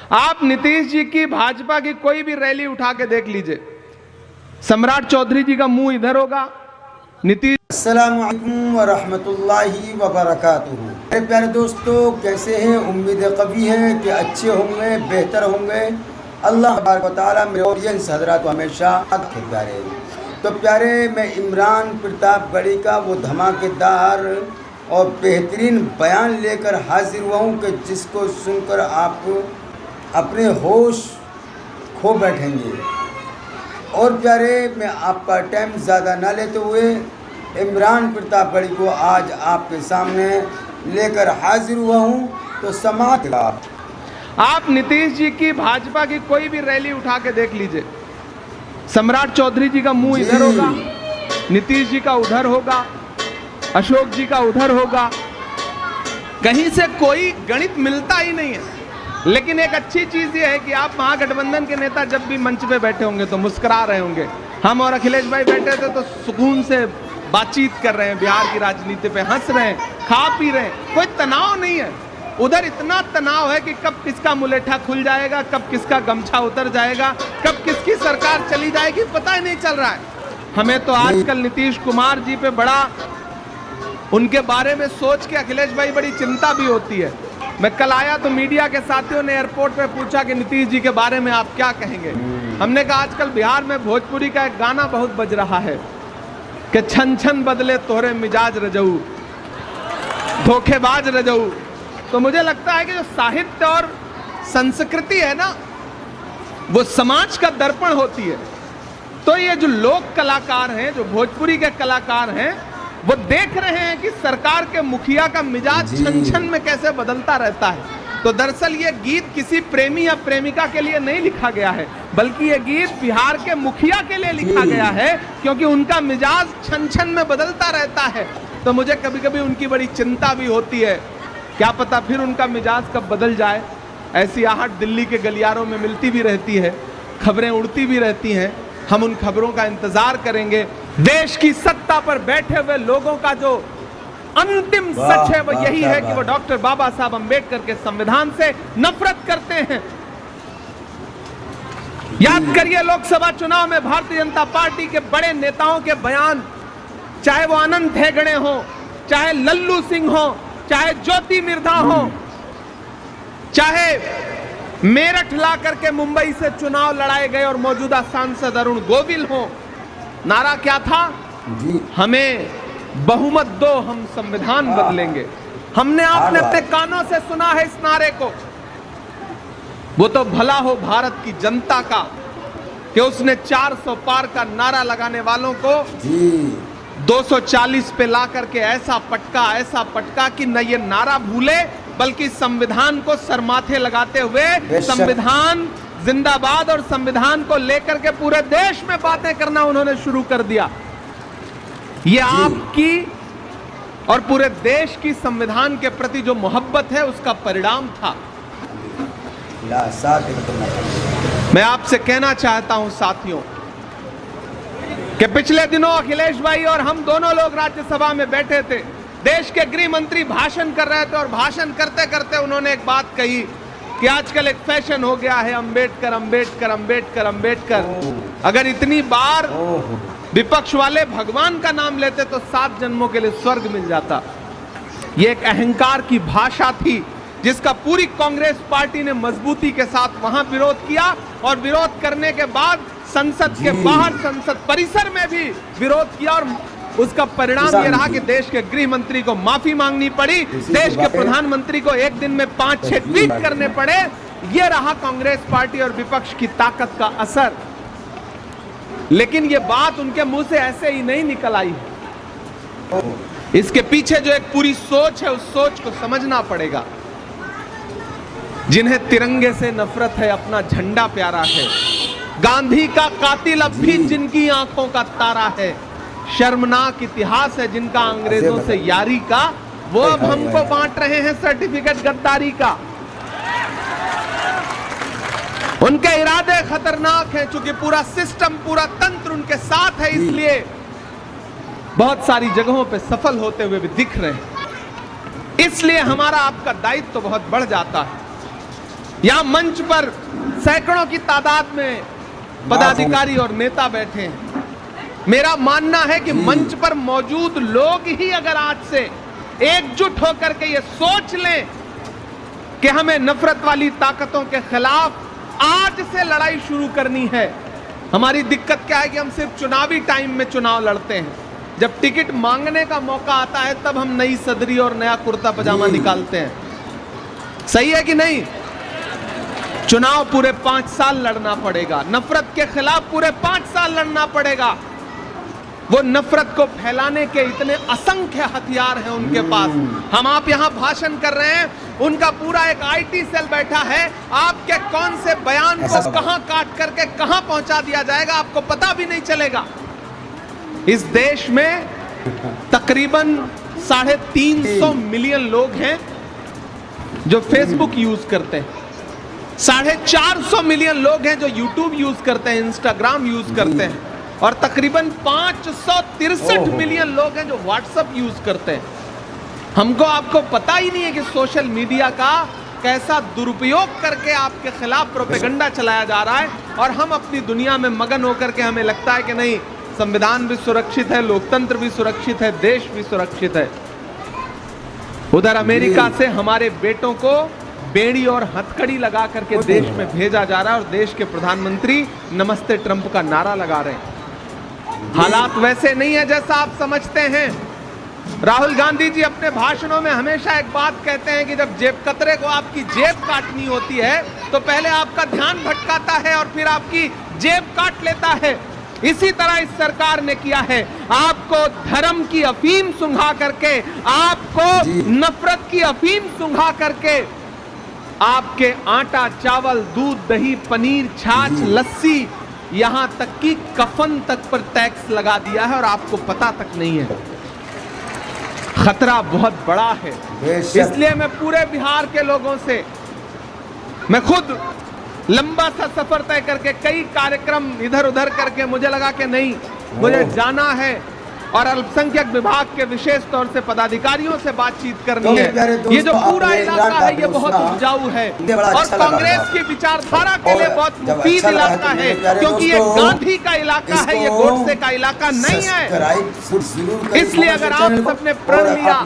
आप नीतीश जी की भाजपा की कोई भी रैली उठा के देख लीजिए, सम्राट चौधरी जी का मुंह इधर होगा, नीतीश। अस्सलाम वालेकुम व रहमतुल्लाहि व बरकातुहू। मेरे प्यारे दोस्तों, कैसे हैं? उम्मीद कभी है कि अच्छे होंगे, बेहतर होंगे। अल्लाह तबारक व तआला मेरे ऑडियंस हजरात हमेशा आपके प्यारे। तो प्यारे, मैं इमरान प्रताप गढ़ी का वो धमाकेदार और बेहतरीन बयान लेकर हाजिर हुआ हूँ कि जिसको सुनकर आप अपने होश खो बैठेंगे। और प्यारे, मैं आपका टाइम ज़्यादा ना लेते हुए इमरान प्रताप गढ़ी को आज आपके सामने लेकर हाजिर हुआ हूँ, तो समाप्त। आप नीतीश जी की भाजपा की कोई भी रैली उठा के देख लीजिए, सम्राट चौधरी जी का मुंह इधर होगा, नीतीश जी का उधर होगा, अशोक जी का उधर होगा। कहीं से कोई गणित मिलता ही नहीं है। लेकिन एक अच्छी चीज ये है कि आप महागठबंधन के नेता जब भी मंच पे बैठे होंगे तो मुस्कुरा रहे होंगे। हम और अखिलेश भाई बैठे थे तो सुकून से बातचीत कर रहे हैं, बिहार की राजनीति पे हंस रहे हैं, खा पी रहे हैं, कोई तनाव नहीं है। उधर इतना तनाव है कि कब किसका मुलेठा खुल जाएगा, कब किसका गमछा उतर जाएगा, कब किसकी सरकार चली जाएगी, पता ही नहीं चल रहा है। हमें तो आजकल नीतीश कुमार जी पे बड़ा, उनके बारे में सोच के अखिलेश भाई बड़ी चिंता भी होती है। मैं कल आया तो मीडिया के साथियों ने एयरपोर्ट पे पूछा कि नीतीश जी के बारे में आप क्या कहेंगे। हमने कहा आजकल बिहार में भोजपुरी का एक गाना बहुत बज रहा है कि छन छन बदले तोहरे मिजाज रजऊ, धोखेबाज रजऊ। तो मुझे लगता है कि जो साहित्य और संस्कृति है ना, वो समाज का दर्पण होती है। तो ये जो लोक कलाकार हैं, जो भोजपुरी के कलाकार हैं, वो देख रहे हैं कि सरकार के मुखिया का मिजाज छन छन में कैसे बदलता रहता है। तो दरअसल ये गीत किसी प्रेमी या प्रेमिका के लिए नहीं लिखा गया है, बल्कि ये गीत बिहार के मुखिया के लिए लिखा गया है, क्योंकि उनका मिजाज छन छन में बदलता रहता है। तो मुझे कभी कभी उनकी बड़ी चिंता भी होती है, क्या पता फिर उनका मिजाज कब बदल जाए। ऐसी आहट दिल्ली के गलियारों में मिलती भी रहती है, खबरें उड़ती भी रहती हैं। हम उन खबरों का इंतजार करेंगे। देश की सत्ता पर बैठे हुए लोगों का जो अंतिम सच है वो यही है कि वो डॉक्टर बाबा साहब अंबेडकर के संविधान से नफरत करते हैं। याद करिए, लोकसभा चुनाव में भारतीय जनता पार्टी के बड़े नेताओं के बयान, चाहे वो अनंत हेगड़े हो, चाहे लल्लू सिंह हो, चाहे ज्योति मिर्धा हो, चाहे मेरठ ला करके मुंबई से चुनाव लड़ाए गए और मौजूदा सांसद अरुण गोविल हो, नारा क्या था? हमें बहुमत दो, हम संविधान बदलेंगे। हमने आपने अपने कानों से सुना है इस नारे को। वो तो भला हो भारत की जनता का कि उसने 400 पार का नारा लगाने वालों को 240 पे ला करके ऐसा पटका कि न ये नारा भूले, बल्कि संविधान को सरमाथे लगाते हुए संविधान जिंदाबाद और संविधान को लेकर के पूरे देश में बातें करना उन्होंने शुरू कर दिया। ये आपकी और पूरे देश की संविधान के प्रति जो मोहब्बत है उसका परिणाम था। मैं आपसे कहना चाहता हूं साथियों कि पिछले दिनों अखिलेश भाई और हम दोनों लोग राज्यसभा में बैठे थे। देश के गृह मंत्री भाषण कर रहे थे और भाषण करते करते उन्होंने एक बात कही कि आजकल एक फैशन हो गया है अंबेडकर अंबेडकर अंबेडकर अंबेडकर। अगर इतनी बार विपक्ष वाले भगवान का नाम लेते तो 7 जन्मों के लिए स्वर्ग मिल जाता। ये एक अहंकार की भाषा थी जिसका पूरी कांग्रेस पार्टी ने मजबूती के साथ वहां विरोध किया, और विरोध करने के बाद संसद के बाहर, संसद परिसर में भी विरोध किया, और उसका परिणाम ये रहा कि देश के गृह मंत्री को माफी मांगनी पड़ी, देश के प्रधानमंत्री को एक दिन में 5-6 ट्वीट करने पड़े। ये रहा कांग्रेस पार्टी और विपक्ष की ताकत का असर। लेकिन ये बात उनके मुंह से ऐसे ही नहीं निकल आई है। इसके पीछे जो एक पूरी सोच है, उस सोच को समझना पड़ेगा। जिन्हें तिरंगे से नफरत है, अपना झंडा प्यारा है, गांधी का कातिल अब भी जिनकी आंखों का तारा है, शर्मनाक इतिहास है जिनका अंग्रेजों से यारी का, वो अब हमको बांट रहे हैं सर्टिफिकेट गद्दारी का। उनके इरादे खतरनाक हैं, चूंकि पूरा सिस्टम, पूरा तंत्र उनके साथ है, इसलिए बहुत सारी जगहों पे सफल होते हुए भी दिख रहे हैं। इसलिए हमारा आपका दायित्व तो बहुत बढ़ जाता है यहां मंच पर सैकड़ों की तादाद में पदाधिकारी और नेता बैठे हैं। मेरा मानना है कि मंच पर मौजूद लोग ही अगर आज से एकजुट होकर के ये सोच लें कि हमें नफरत वाली ताकतों के खिलाफ आज से लड़ाई शुरू करनी है। हमारी दिक्कत क्या है कि हम सिर्फ चुनावी टाइम में चुनाव लड़ते हैं, जब टिकट मांगने का मौका आता है तब हम नई सदरी और नया कुर्ता पजामा निकालते हैं। सही है कि नहीं? चुनाव पूरे 5 साल लड़ना पड़ेगा, नफरत के खिलाफ पूरे 5 साल लड़ना पड़ेगा। वो नफरत को फैलाने के इतने असंख्य हथियार हैं उनके पास। हम आप यहां भाषण कर रहे हैं, उनका पूरा एक आईटी सेल बैठा है। आपके कौन से बयान को कहां काट करके कहां पहुंचा दिया जाएगा आपको पता भी नहीं चलेगा। इस देश में तकरीबन 350 मिलियन लोग हैं जो फेसबुक यूज करते हैं, 450 मिलियन लोग हैं जो यूट्यूब यूज करते हैं, इंस्टाग्राम यूज करते हैं, और तकरीबन 563 मिलियन लोग हैं जो व्हाट्सएप यूज करते हैं। हमको आपको पता ही नहीं है कि सोशल मीडिया का कैसा दुरुपयोग करके आपके खिलाफ प्रोपेगेंडा चलाया जा रहा है, और हम अपनी दुनिया में मगन होकर के हमें लगता है कि नहीं, संविधान भी सुरक्षित है, लोकतंत्र भी सुरक्षित है, देश भी सुरक्षित है। उधर अमेरिका से हमारे बेटों को बेड़ी और हथकड़ी लगा करके देश में भेजा जा रहा है, और देश के प्रधानमंत्री नमस्ते ट्रंप का नारा लगा रहे हैं। हालात वैसे नहीं है जैसा आप समझते हैं। राहुल गांधी जी अपने भाषणों में हमेशा एक बात कहते हैं कि जब जेब कतरे को आपकी जेब काटनी होती है तो पहले आपका ध्यान भटकाता है और फिर आपकी जेब काट लेता है। इसी तरह इस सरकार ने किया है, आपको धर्म की अफीम सुंघा करके, आपको नफरत की अफीम सुंघा करके, आपके आटा, चावल, दूध, दही, पनीर, छाछ, लस्सी, यहां तक कि कफन तक पर टैक्स लगा दिया है और आपको पता तक नहीं है। खतरा बहुत बड़ा है। इसलिए मैं पूरे बिहार के लोगों से, मैं खुद लंबा सा सफर तय करके कई कार्यक्रम इधर उधर करके मुझे लगा कि नहीं, मुझे जाना है और अल्पसंख्यक विभाग के विशेष तौर से पदाधिकारियों से बातचीत करनी है। ये जो पूरा इलाका है ये बहुत उपजाऊ है और कांग्रेस की विचारधारा के लिए बहुत मुफीद इलाका है, क्योंकि ये गांधी का इलाका है, ये गोडसे का इलाका नहीं है। इसलिए अगर आप सबने प्रण लिया,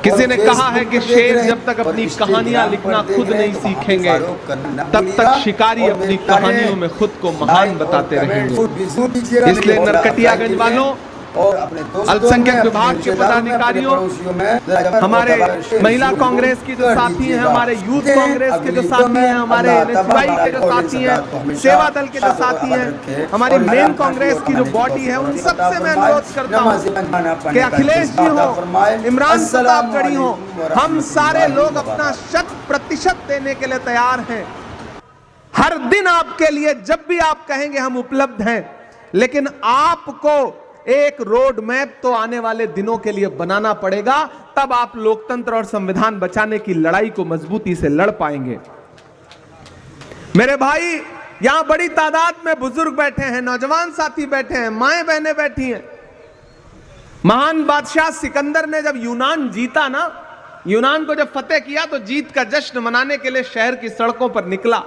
किसी ने कहा है कि शेर जब तक अपनी कहानियां लिखना खुद नहीं सीखेंगे तब तक शिकारी अपनी कहानियों में खुद को महान बताते रहेंगे। इसलिए नरकटियागंज वालों, अल्पसंख्यक विभाग के पदाधिकारियों, हमारे महिला कांग्रेस की जो साथी हैं, हमारे यूथ कांग्रेस के जो साथी हैं, हमारे एनएसवाई के जो साथी हैं, सेवा दल के जो साथी हैं, हमारी मेन कांग्रेस की जो बॉडी है, उन सबसे मैं अनुरोध करता हूं कि अखिलेश जी हो, इमरान प्रतापगढ़ी हो, हम सारे लोग अपना 100% देने के लिए तैयार हैं। हर दिन आपके लिए जब भी आप कहेंगे हम उपलब्ध हैं, लेकिन आपको एक रोड मैप तो आने वाले दिनों के लिए बनाना पड़ेगा, तब आप लोकतंत्र और संविधान बचाने की लड़ाई को मजबूती से लड़ पाएंगे। मेरे भाई, यहां बड़ी तादाद में बुजुर्ग बैठे हैं, नौजवान साथी बैठे हैं, माएं बहनें बैठी हैं। महान बादशाह सिकंदर ने जब यूनान जीता ना, यूनान को जब फतेह किया तो जीत का जश्न मनाने के लिए शहर की सड़कों पर निकला,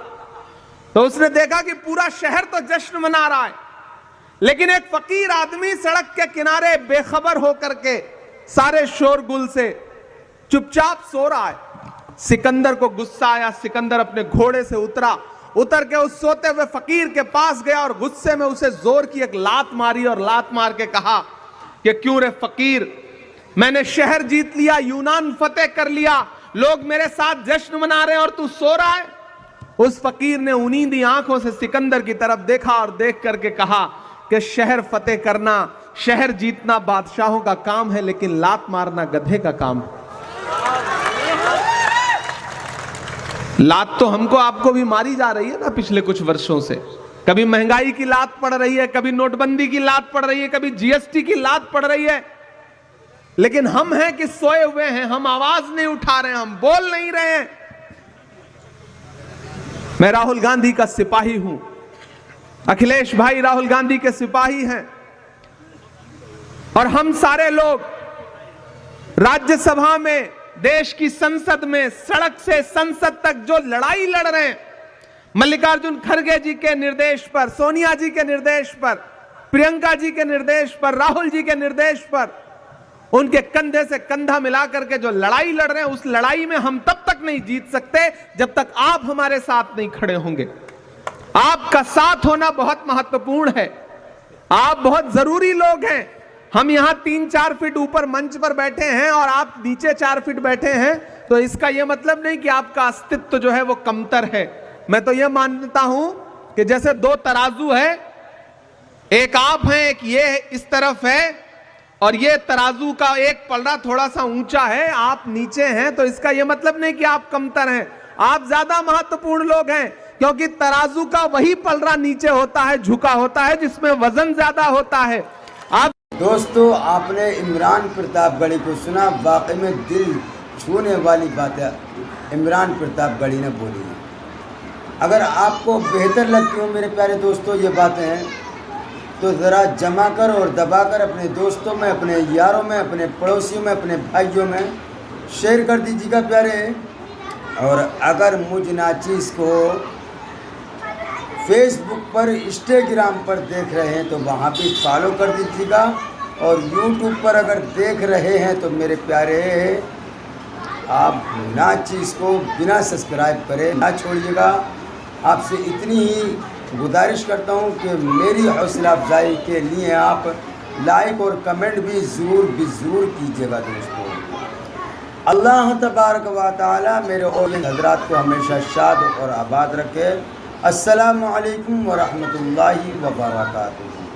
तो उसने देखा कि पूरा शहर तो जश्न मना रहा है, लेकिन एक फकीर आदमी सड़क के किनारे बेखबर होकर के सारे शोरगुल से चुपचाप सो रहा है। सिकंदर को गुस्सा आया, सिकंदर अपने घोड़े से उतर के उस सोते हुए फकीर के पास गया और गुस्से में उसे जोर की एक लात मारी और लात मार के कहा कि क्यों रे फकीर, मैंने शहर जीत लिया, यूनान फतेह कर लिया, लोग मेरे साथ जश्न मना रहे हैं और तू सो रहा है। उस फकीर ने उन्नीदी आंखों से सिकंदर की तरफ देखा और देख करके कहा कि शहर फतेह करना, शहर जीतना बादशाहों का काम है, लेकिन लात मारना गधे का काम है। लात तो हमको आपको भी मारी जा रही है ना पिछले कुछ वर्षों से। कभी महंगाई की लात पड़ रही है, कभी नोटबंदी की लात पड़ रही है, कभी जीएसटी की लात पड़ रही है, लेकिन हम हैं कि सोए हुए हैं, हम आवाज नहीं उठा रहे हैं, हम बोल नहीं रहे हैं। मैं राहुल गांधी का सिपाही हूं, अखिलेश भाई राहुल गांधी के सिपाही हैं, और हम सारे लोग राज्यसभा में देश की संसद में, सड़क से संसद तक जो लड़ाई लड़ रहे हैं, मल्लिकार्जुन खड़गे जी के निर्देश पर, सोनिया जी के निर्देश पर, प्रियंका जी के निर्देश पर, राहुल जी के निर्देश पर, उनके कंधे से कंधा मिलाकर के जो लड़ाई लड़ रहे हैं, उस लड़ाई में हम तब तक नहीं जीत सकते जब तक आप हमारे साथ नहीं खड़े होंगे। आपका साथ होना बहुत महत्वपूर्ण है। आप बहुत जरूरी लोग हैं। हम यहां 3-4 फीट ऊपर मंच पर बैठे हैं और आप नीचे 4 फीट बैठे हैं, तो इसका यह मतलब नहीं कि आपका अस्तित्व जो है वो कमतर है। मैं तो यह मानता हूं कि जैसे 2 तराजू है, एक आप हैं, एक ये इस तरफ है, और ये तराजू का एक पलड़ा थोड़ा सा ऊंचा है, आप नीचे हैं, तो इसका यह मतलब नहीं कि आप कमतर हैं। आप ज्यादा महत्वपूर्ण लोग हैं, क्योंकि तराजू का वही पलड़ा नीचे होता है, झुका होता है, जिसमें वजन ज्यादा होता है। आप दोस्तों, आपने इमरान प्रतापगढ़ी को सुना, वाकई में दिल छूने वाली बातें इमरान प्रतापगढ़ी ने बोली है। अगर आपको बेहतर लगती हो मेरे प्यारे दोस्तों ये बातें, तो ज़रा जमा कर और दबा कर अपने दोस्तों में, अपने यारों में, अपने पड़ोसियों में, अपने भाइयों में शेयर कर दीजिएगा प्यारे। और अगर मुझ नाचीज़ को फेसबुक पर, इंस्टाग्राम पर देख रहे हैं तो वहाँ भी फॉलो कर दीजिएगा, और यूट्यूब पर अगर देख रहे हैं तो मेरे प्यारे आप नाचीज़ को बिना सब्सक्राइब करे ना छोड़िएगा। आपसे इतनी ही गुजारिश करता हूँ कि मेरी हौसला अफजाई के लिए आप लाइक और कमेंट भी ज़रूर कीजिएगा दोस्तों। अल्लाह तबारक व तआला मेरे औलिया हज़रात को हमेशा शाद और आबाद रखे। अस्सलामु अलैकुम व रहमतुल्लाहि व बरकातुहू।